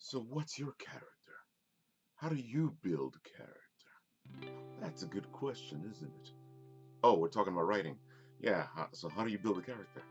So what's your character? How do you build character? That's a good question, isn't it? Oh, we're talking about writing. Yeah, so how do you build a character?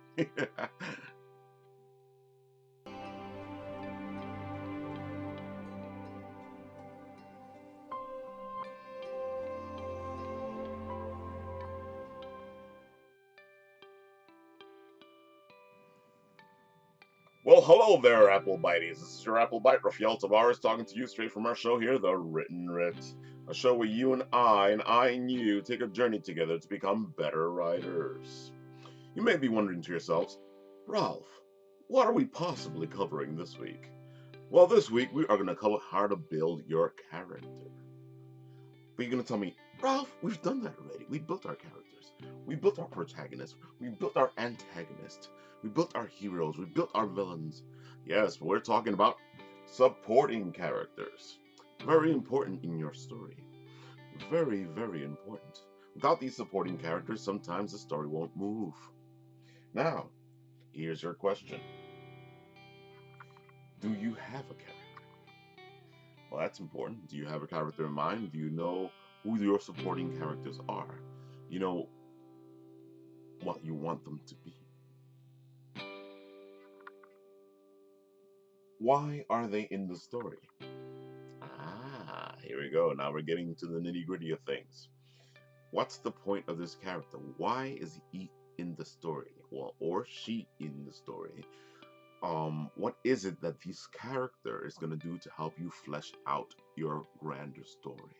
Well, hello there, Apple Bites. This is your Apple Bite, Rafael Tavares, talking to you straight from our show here, The Written Writ. A show where you and I and you take a journey together to become better writers. You may be wondering to yourselves, Ralph, what are we possibly covering this week? Well, this week we are going to cover how to build your character. But you're going to tell me, Ralph, we've done that already. We built our characters. We built our protagonists. We built our antagonists. We built our heroes. We built our villains. Yes, we're talking about supporting characters. Very important in your story. Very, very important. Without these supporting characters, sometimes the story won't move. Now, here's your question. Do you have a character? Well, that's important. Do you have a character in mind? Do you know who your supporting characters are? You know what you want them to be. Why are they in the story? Ah, here we go. Now we're getting to the nitty gritty of things. What's the point of this character? Why is he in the story? Well, or she in the story? What is it that this character is going to do to help you flesh out your grander story?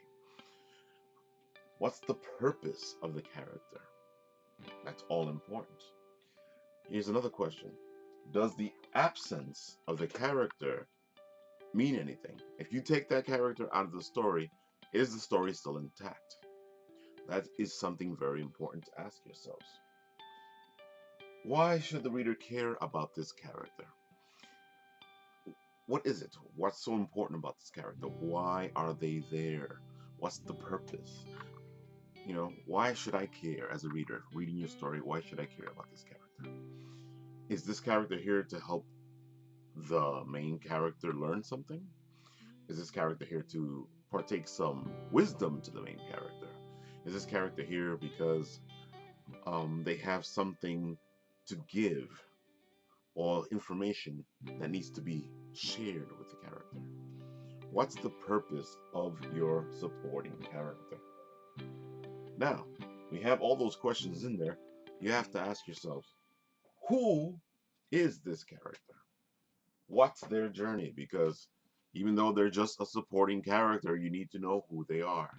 What's the purpose of the character? That's all important. Here's another question. Does the absence of the character mean anything? If you take that character out of the story, is the story still intact? That is something very important to ask yourselves. Why should the reader care about this character? What is it? What's so important about this character? Why are they there? What's the purpose? Why should I care as a reader reading your story? Why should I care about this character? Is this character here to help the main character learn something? Is this character here to partake some wisdom to the main character? Is this character here because they have something to give or information that needs to be shared with the character? What's the purpose of your supporting character? Now, we have all those questions in there. You have to ask yourselves, who is this character? What's their journey? Because even though they're just a supporting character, you need to know who they are.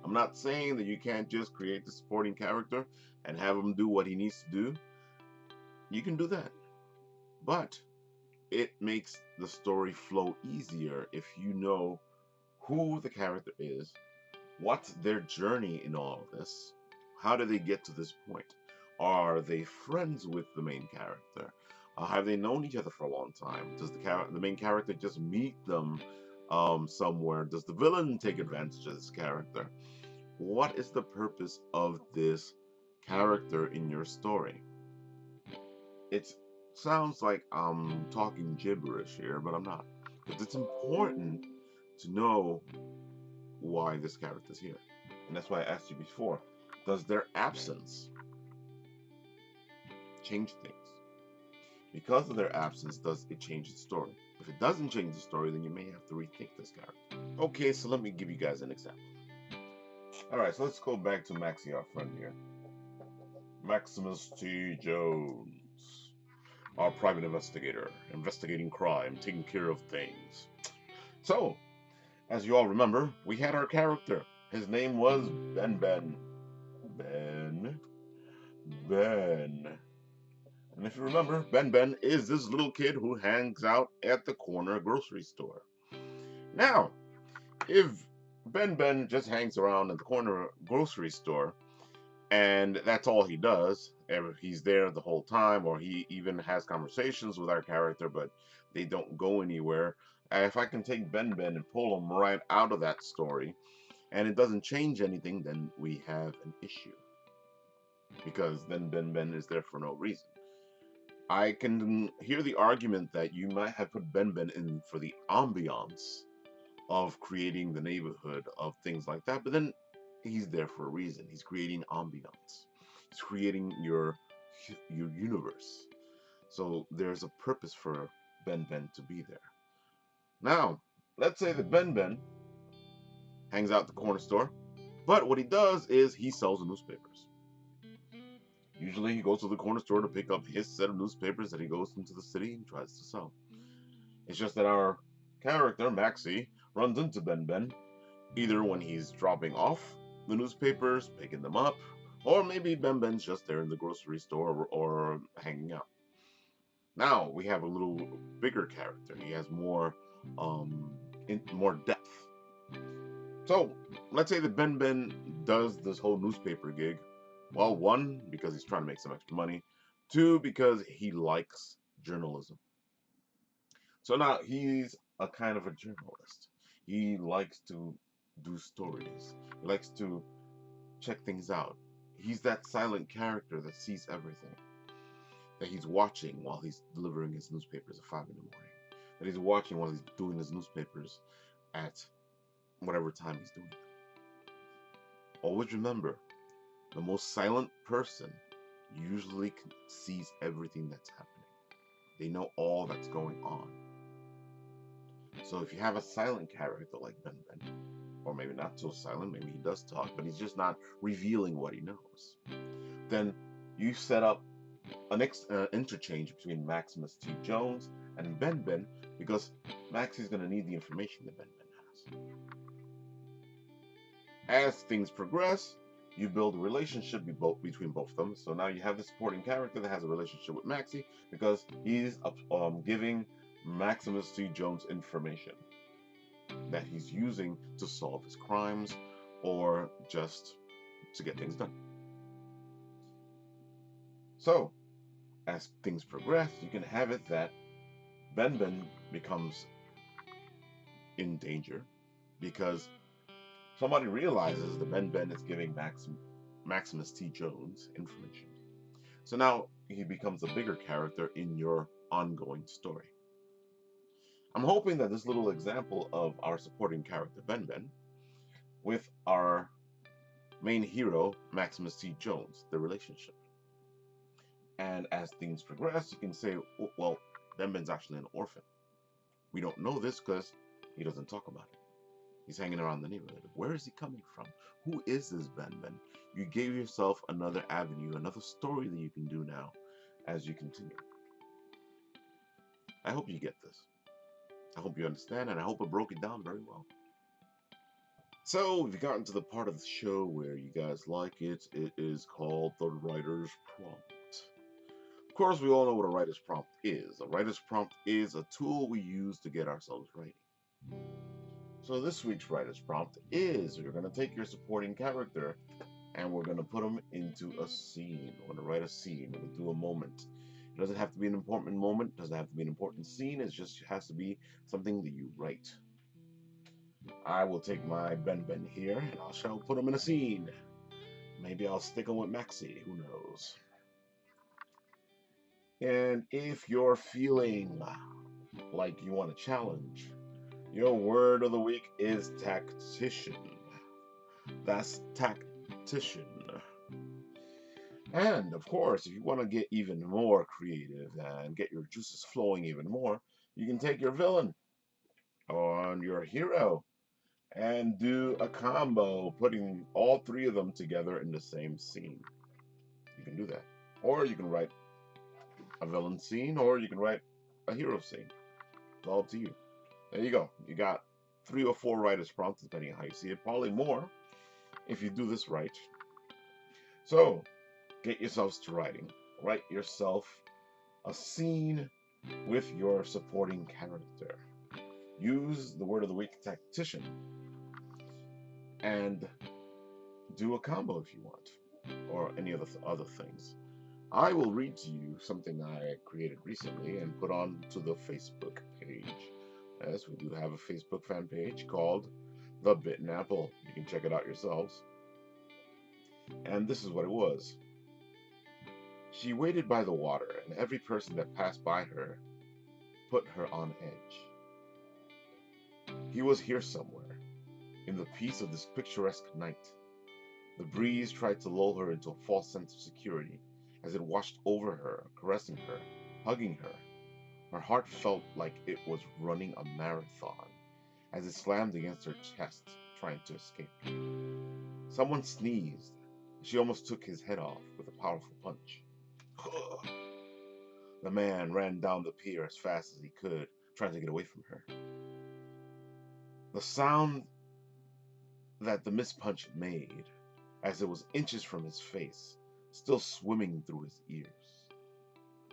I'm not saying that you can't just create the supporting character and have him do what he needs to do. You can do that. But it makes the story flow easier if you know who the character is, what's their journey in all of this, how do they get to this point? Are they friends with the main character? Have they known each other for a long time? Does the main character just meet them somewhere? Does the villain take advantage of this character? What is the purpose of this character in your story? It sounds like I'm talking gibberish here, but I'm not. Because it's important to know why this character is here. And that's why I asked you before, does their absence change things? Because of their absence, does it change the story? If it doesn't change the story, then you may have to rethink this character. Okay, so let me give you guys an example. Alright, so let's go back to Maxie, our friend here. Maximus T. Jones, our private investigator, investigating crime, taking care of things. So, as you all remember, we had our character. His name was Ben. And if you remember, Ben is this little kid who hangs out at the corner grocery store. Now, if Ben just hangs around at the corner grocery store and that's all he does, he's there the whole time, or he even has conversations with our character, but they don't go anywhere. If I can take Ben and pull him right out of that story, and it doesn't change anything, then we have an issue. Because then Ben is there for no reason. I can hear the argument that you might have put Ben Ben in for the ambiance of creating the neighborhood, of things like that, but then he's there for a reason. He's creating ambiance. He's creating your universe. So there's a purpose for Ben Ben to be there. Now, let's say that Ben Ben hangs out at the corner store, but what he does is he sells the newspapers. Usually he goes to the corner store to pick up his set of newspapers that he goes into the city and tries to sell. It's just that our character, Maxie, runs into Ben Ben, either when he's dropping off the newspapers, picking them up, or maybe Ben Ben's just there in the grocery store or hanging out. Now we have a little bigger character. He has more more depth. So let's say that Ben Ben does this whole newspaper gig. Well, one, because he's trying to make some extra money. Two, because he likes journalism. So now he's a kind of a journalist. He likes to do stories. He likes to check things out. He's that silent character that sees everything. That he's watching while he's delivering his newspapers at 5 in the morning. That he's watching while he's doing his newspapers at whatever time he's doing it. Always remember, the most silent person usually sees everything that's happening. They know all that's going on. So if you have a silent character like Ben Ben, or maybe not so silent, maybe he does talk, but he's just not revealing what he knows, then you set up an interchange between Maximus T. Jones and Ben Ben, because Max is going to need the information that Ben Ben has. As things progress, you build a relationship between both of them. So now you have the supporting character that has a relationship with Maxie because he's giving Maximus T. Jones information that he's using to solve his crimes or just to get things done. So, as things progress, you can have it that Ben Ben becomes in danger because somebody realizes that Ben Ben is giving Maximus T. Jones information. So now he becomes a bigger character in your ongoing story. I'm hoping that this little example of our supporting character Ben Ben with our main hero Maximus T. Jones, the relationship. And as things progress, you can say, well, Ben Ben's actually an orphan. We don't know this because he doesn't talk about it. He's hanging around the neighborhood. Where is he coming from? Who is this Ben Ben? You gave yourself another avenue, another story that you can do now as you continue. I hope you get this. I hope you understand, and I hope I broke it down very well. So, we've gotten to the part of the show where you guys like it. It is called the Writer's Prompt. Of course, we all know what a writer's prompt is. A writer's prompt is a tool we use to get ourselves writing. So this week's writer's prompt is you're going to take your supporting character and we're going to put them into a scene. We're going to write a scene. We're going to do a moment. It doesn't have to be an important moment. It doesn't have to be an important scene. It just has to be something that you write. I will take my Ben Ben here and I shall put him in a scene. Maybe I'll stick him with Maxie. Who knows? And if you're feeling like you want a challenge, your word of the week is tactician. That's tactician. And of course, if you want to get even more creative and get your juices flowing even more, you can take your villain on your hero and do a combo, putting all three of them together in the same scene. You can do that. Or you can write a villain scene, or you can write a hero scene. It's all up to you. There you go. You got 3 or 4 writers' prompts, depending on how you see it. Probably more if you do this right. So, get yourselves to writing. Write yourself a scene with your supporting character. Use the word of the week, tactician, and do a combo if you want, or any of the other things. I will read to you something I created recently and put on to the Facebook page. Yes, we do have a Facebook fan page called The Bitten Apple. You can check it out yourselves. And this is what it was. She waited by the water, and every person that passed by her put her on edge. He was here somewhere, in the peace of this picturesque night. The breeze tried to lull her into a false sense of security as it washed over her, caressing her, hugging her. Her heart felt like it was running a marathon as it slammed against her chest, trying to escape. Someone sneezed. She almost took his head off with a powerful punch. The man ran down the pier as fast as he could, trying to get away from her. The sound that the missed punch made, as it was inches from his face, still swimming through his ears.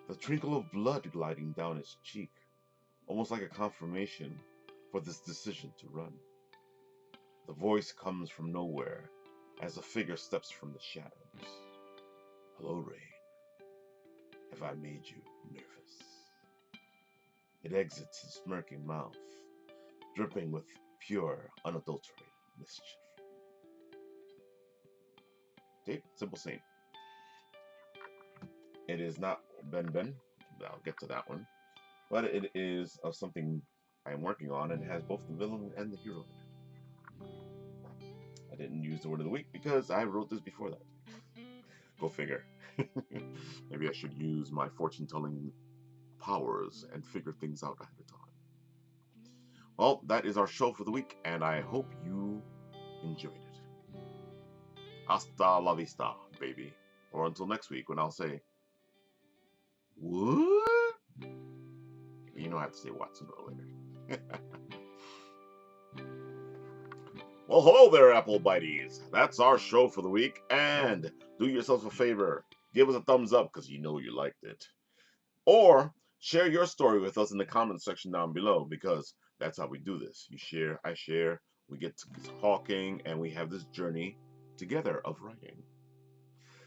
The trickle of blood gliding down his cheek, almost like a confirmation for this decision to run. The voice comes from nowhere as a figure steps from the shadows. Hello, Rain. Have I made you nervous? It exits his smirking mouth, dripping with pure, unadulterated mischief. Okay, simple scene. It is not Ben. I'll get to that one. But it is of something I am working on, and it has both the villain and the hero in it. I didn't use the word of the week because I wrote this before that. Go figure. Maybe I should use my fortune-telling powers and figure things out ahead of time. Well, that is our show for the week, and I hope you enjoyed it. Hasta la vista, baby. Or until next week when I'll say, what? You know I have to say what sooner or later. Well, hello there, Apple Biteys. That's our show for the week, and do yourself a favor. Give us a thumbs up because you know you liked it. Or share your story with us in the comments section down below, because that's how we do this. You share, I share, we get to talking, and we have this journey together of writing.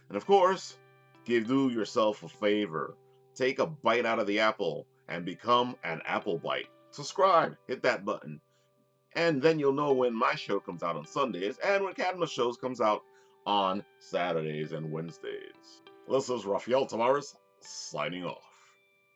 And of course, do yourself a favor. Take a bite out of the apple and become an Apple Bite. Subscribe, hit that button. And then you'll know when my show comes out on Sundays and when Cadma's shows comes out on Saturdays and Wednesdays. This is Rafael Tavares, signing off.